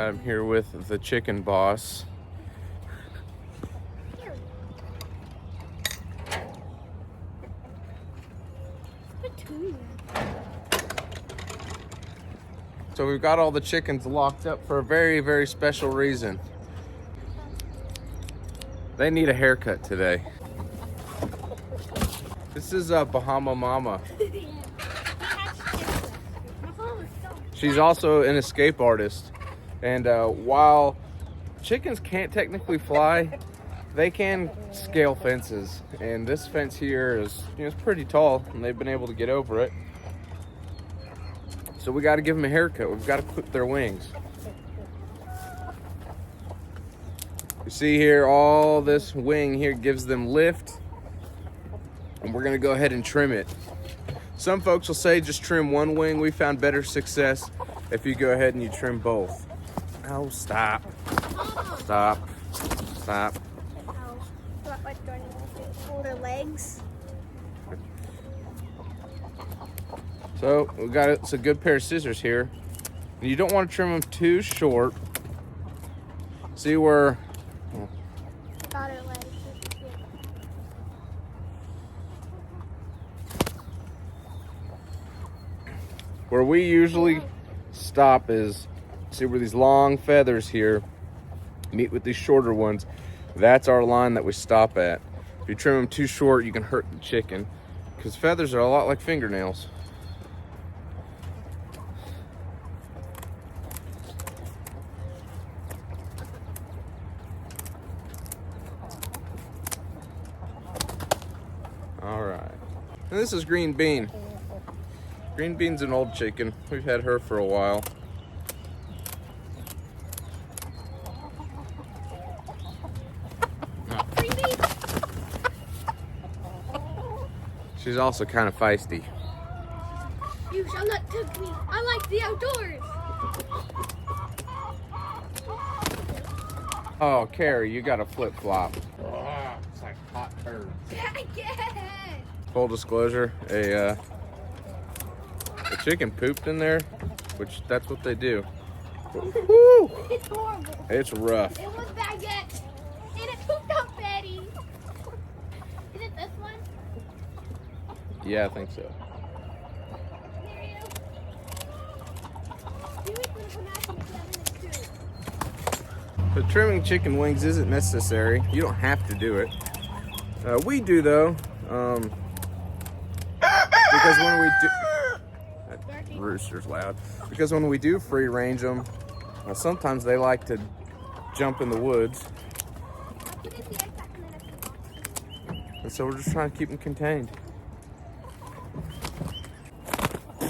I'm here with the chicken boss. So we've got all the chickens locked up for a very, very special reason. They need a haircut today. This is Bahama Mama. She's also an escape artist. And while chickens can't technically fly, they can scale fences. And this fence here is, it's pretty tall, and they've been able to get over it. So we got to give them a haircut. We've got to clip their wings. You see here, all this wing here gives them lift. And we're gonna go ahead and trim it. Some folks will say just trim one wing. We found better success if you go ahead and you trim both. Oh, stop. Stop. Stop. Their legs. So we got it's a good pair of scissors here. And you don't want to trim them too short. See where Got her legs. where we usually stop is, see where these long feathers here meet with these shorter ones. That's our line that we stop at. If you trim them too short, you can hurt the chicken, because feathers are a lot like fingernails. All right, and this is Green Bean. Green Bean's an old chicken. We've had her for a while. Green Bean. She's also kind of feisty. You shall not touch me. I like the outdoors. Oh, Carrie, you got a flip-flop. It's like hot turds. Again. Full disclosure, a chicken pooped in there, which that's what they do. Woo! It's horrible. It's rough. It was baguette. And it pooped on Betty. Is it this one? Yeah, I think so. There you go. Do it when it comes out in 7 and 2. But trimming chicken wings isn't necessary. You don't have to do it. We do though, because when we do, that rooster's loud. Because when we do free range them, sometimes they like to jump in the woods, and so we're just trying to keep them contained. Do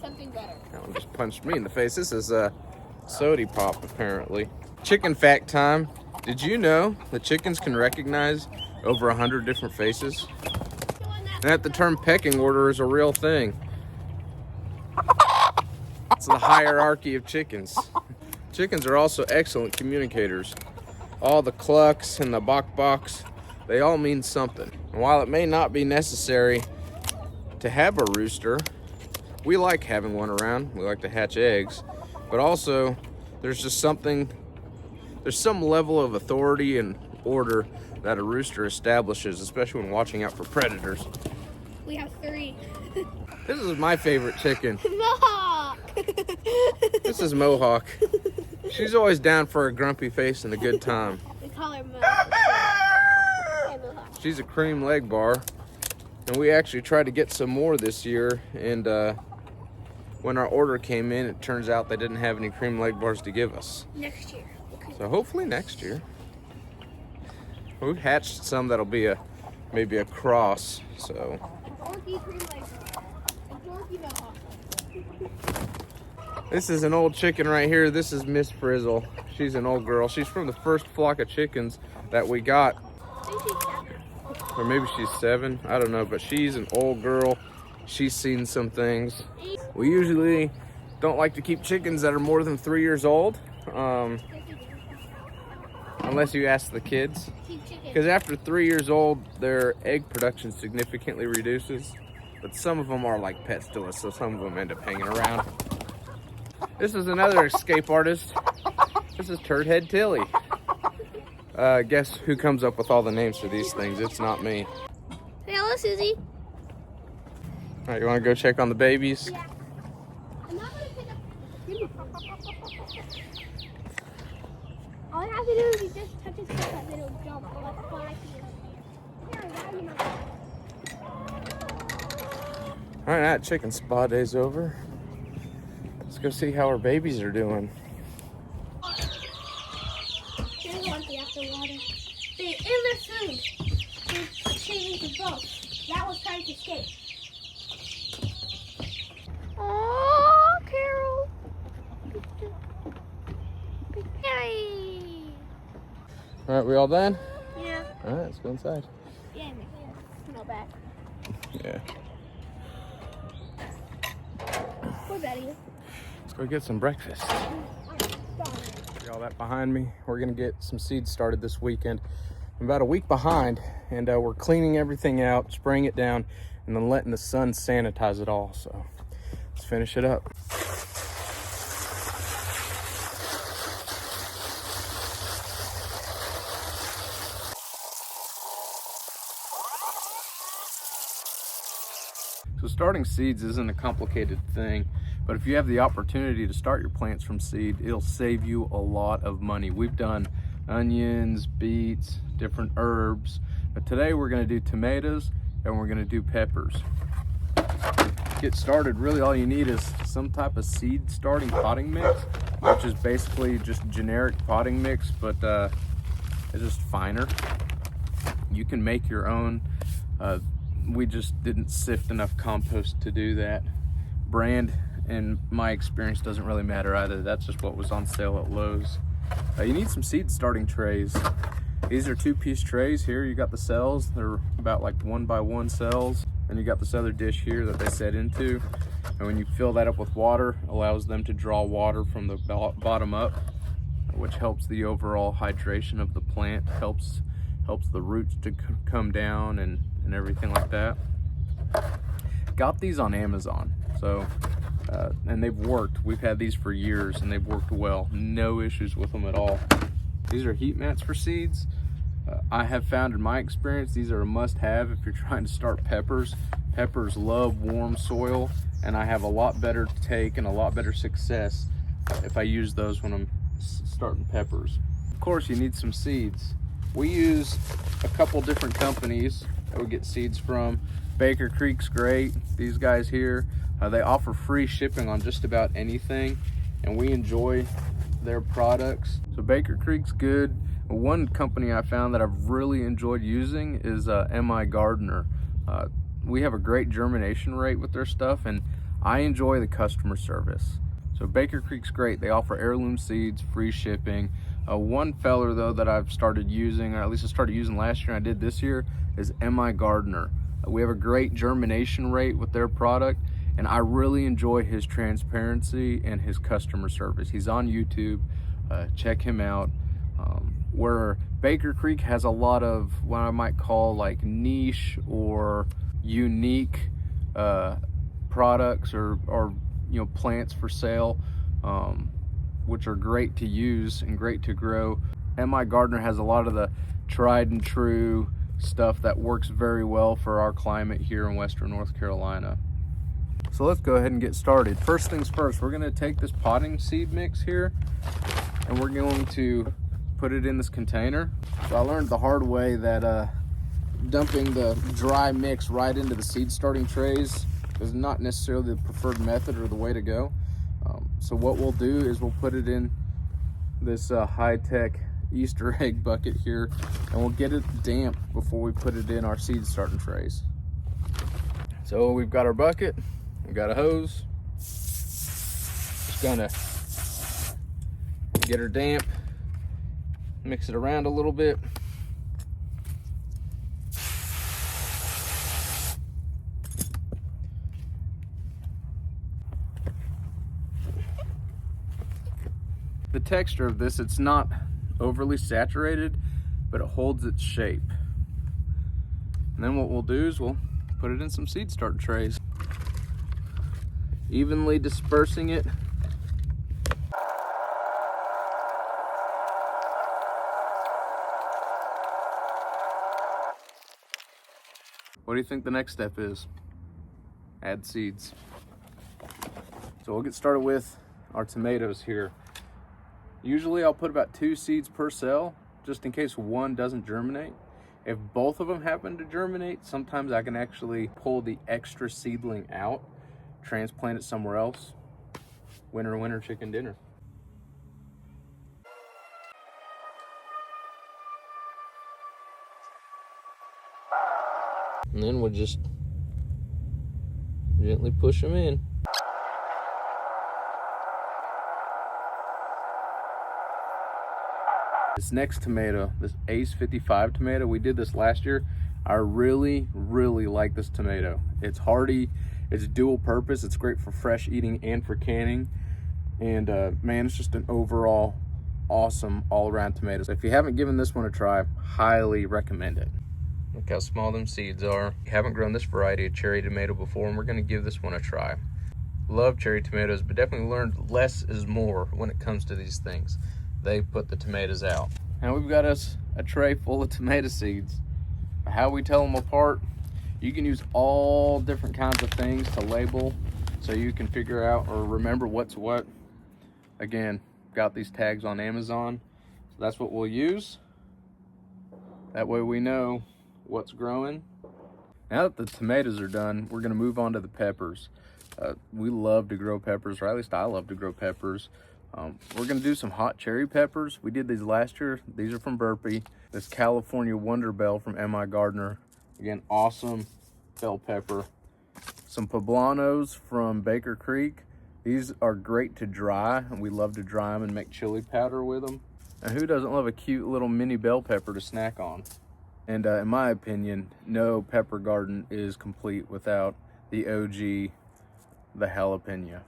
something better. That one just punched me in the face. This is sody pop, apparently. Chicken fact time. Did you know that chickens can recognize over 100 different faces? And that the term pecking order is a real thing. It's the hierarchy of chickens. Chickens are also excellent communicators. All the clucks and the bok-boks, they all mean something. And while it may not be necessary to have a rooster, we like having one around. We like to hatch eggs. But also, there's some level of authority and order that a rooster establishes, especially when watching out for predators. We have 3. This is my favorite chicken. Mohawk. This is Mohawk. She's always down for a grumpy face and a good time. We call her Mohawk. She's a cream leg bar, and we actually tried to get some more this year, and when our order came in, it turns out they didn't have any cream leg bars to give us. Next year. So hopefully next year. We hatched some that'll be maybe a cross, so. Dorky cream leg bar. A dorky Mohawk. This is an old chicken right here. This is Miss Frizzle. She's an old girl. She's from the first flock of chickens that we got. I think she's 7. Or maybe she's 7, I don't know, but she's an old girl. She's seen some things. We usually don't like to keep chickens that are more than 3 years old, unless you ask the kids. Because after 3 years old, their egg production significantly reduces. But some of them are like pets to us, so some of them end up hanging around. This is another escape artist. This is Turd Head Tilly. Guess who comes up with all the names for these things? It's not me. Hey, hello, Susie. All right, you want to go check on the babies? Yeah. I'm not gonna pick up. All I have to do is you just touch his foot and then it'll jump. Or like fly here. All right, that chicken spa day's over. Let's go see how our babies are doing. They're lumpy after water. They in their food. They're changing to both. That was trying to escape. Oh, Carol. Hey. All right, we all done? Yeah. All right, let's go inside. Yeah, no back. Yeah. We're ready. Let's go get some breakfast. See all that behind me? We're gonna get some seeds started this weekend. I'm about a week behind, and we're cleaning everything out, spraying it down, and then letting the sun sanitize it all. So let's finish it up. So starting seeds isn't a complicated thing, but if you have the opportunity to start your plants from seed, it'll save you a lot of money. We've done onions, beets, different herbs, but today we're gonna do tomatoes and we're gonna do peppers. To get started, really all you need is some type of seed starting potting mix, which is basically just generic potting mix, but it's just finer. You can make your own. We just didn't sift enough compost to do that. Brand, in my experience, doesn't really matter either. That's just what was on sale at Lowe's. You need some seed starting trays. These are 2-piece trays here. You got the cells. They're about like 1x1 cells. And you got this other dish here that they set into. And when you fill that up with water, it allows them to draw water from the bottom up, which helps the overall hydration of the plant, helps the roots to come down and everything like that. Got these on Amazon, so and they've worked. We've had these for years and they've worked well. No issues with them at all. These are heat mats for seeds. I have found in my experience these are a must-have if you're trying to start peppers. Peppers love warm soil, and I have a lot better take and a lot better success if I use those when I'm starting peppers. Of course, you need some seeds. We use a couple different companies that we get seeds from. Baker Creek's great. These guys here, they offer free shipping on just about anything, and we enjoy their products. So Baker Creek's good. One company I found that I've really enjoyed using is MI Gardener. We have a great germination rate with their stuff, and I enjoy the customer service. So Baker Creek's great. They offer heirloom seeds, free shipping. One feller though that I've started using, or at least I started using last year and I did this year, is MI Gardener. We have a great germination rate with their product, and I really enjoy his transparency and his customer service. He's on YouTube. Check him out. Where Baker Creek has a lot of what I might call like niche or unique products or you know, plants for sale, which are great to use and great to grow. MI Gardener has a lot of the tried and true stuff that works very well for our climate here in Western North Carolina. So let's go ahead and get started. First things first, we're gonna take this potting seed mix here and we're going to put it in this container. So I learned the hard way that dumping the dry mix right into the seed starting trays is not necessarily the preferred method or the way to go. So what we'll do is we'll put it in this high-tech Easter egg bucket here, and we'll get it damp before we put it in our seed starting trays. So we've got our bucket, we've got a hose. Just gonna get her damp, mix it around a little bit. The texture of this, it's not overly saturated, but it holds its shape. And then what we'll do is we'll put it in some seed starting trays, evenly dispersing it What do you think the next step is? Add seeds. So we'll get started with our tomatoes here. Usually I'll put about 2 seeds per cell, just in case one doesn't germinate. If both of them happen to germinate, sometimes I can actually pull the extra seedling out, transplant it somewhere else. Winner, winner, chicken dinner. And then we'll just gently push them in. This next tomato, this Ace 55 tomato, we did this last year. I really like this tomato. It's hardy, it's dual purpose, it's great for fresh eating and for canning. And man, it's just an overall awesome all-around tomato. So if you haven't given this one a try, highly recommend it. Look how small them seeds are. You haven't grown this variety of cherry tomato before, and we're gonna give this one a try. Love cherry tomatoes, but definitely learned less is more when it comes to these things. They put the tomatoes out. Now we've got us a tray full of tomato seeds. How we tell them apart, you can use all different kinds of things to label so you can figure out or remember what's what. Again, got these tags on Amazon, so that's what we'll use. That way we know what's growing. Now that the tomatoes are done, we're gonna move on to the peppers. We love to grow peppers, or at least I love to grow peppers. We're gonna do some hot cherry peppers. We did these last year. These are from Burpee. This California Wonder Bell from M.I. Gardner. Again, awesome bell pepper. Some poblanos from Baker Creek. These are great to dry, and we love to dry them and make chili powder with them. And who doesn't love a cute little mini bell pepper to snack on? And in my opinion, no pepper garden is complete without the OG, the jalapeno.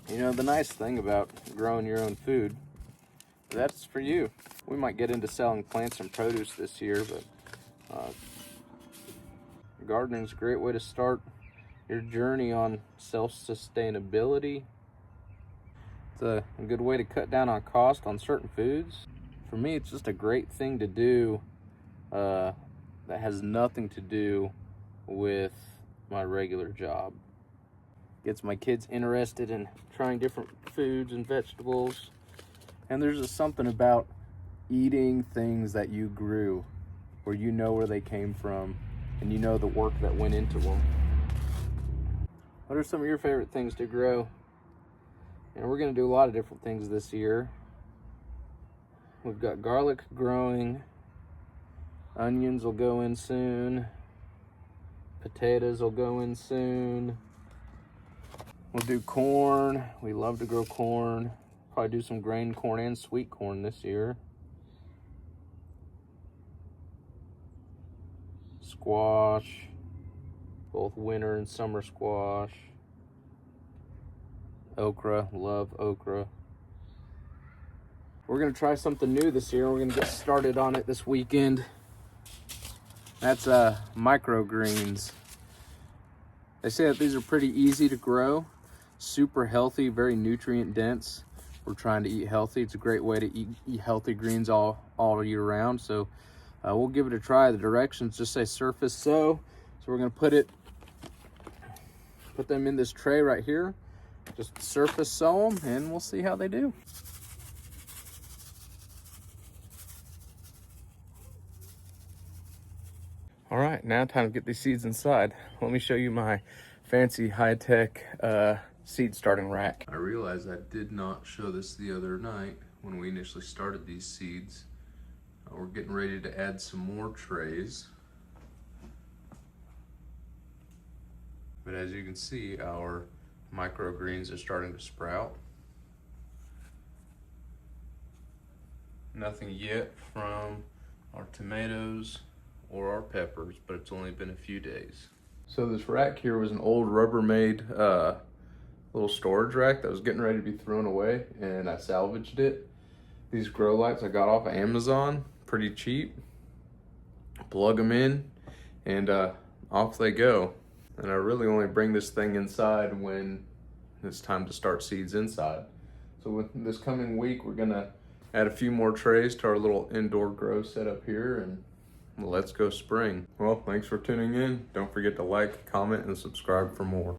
You know, the nice thing about growing your own food, that's for you. We might get into selling plants and produce this year, but gardening is a great way to start your journey on self-sustainability. It's a good way to cut down on cost on certain foods. For me, it's just a great thing to do that has nothing to do with my regular job. Gets my kids interested in trying different foods and vegetables. And there's just something about eating things that you grew, where you know where they came from and you know the work that went into them. What are some of your favorite things to grow? And we're gonna do a lot of different things this year. We've got garlic growing, onions will go in soon, potatoes will go in soon. We'll do corn. We love to grow corn. Probably do some grain corn and sweet corn this year. Squash, both winter and summer squash. Okra, love okra. We're gonna try something new this year. We're gonna get started on it this weekend. That's microgreens. They say that these are pretty easy to grow. Super healthy, very nutrient dense. We're trying to eat healthy. It's a great way to eat healthy greens all year round. So we'll give it a try. The directions just say surface sow. So we're gonna put them in this tray right here. Just surface sow them and we'll see how they do. All right, now time to get these seeds inside. Let me show you my fancy high-tech seed starting rack. I realized I did not show this the other night when we initially started these seeds. We're getting ready to add some more trays. But as you can see, our microgreens are starting to sprout. Nothing yet from our tomatoes or our peppers, but it's only been a few days. So this rack here was an old Rubbermaid little storage rack that was getting ready to be thrown away, and I salvaged it. These grow lights I got off of Amazon, pretty cheap. Plug them in and off they go. And I really only bring this thing inside when it's time to start seeds inside. So with this coming week, we're gonna add a few more trays to our little indoor grow setup here, and Let's go spring. Well, thanks for tuning in. Don't forget to like, comment, and subscribe for more.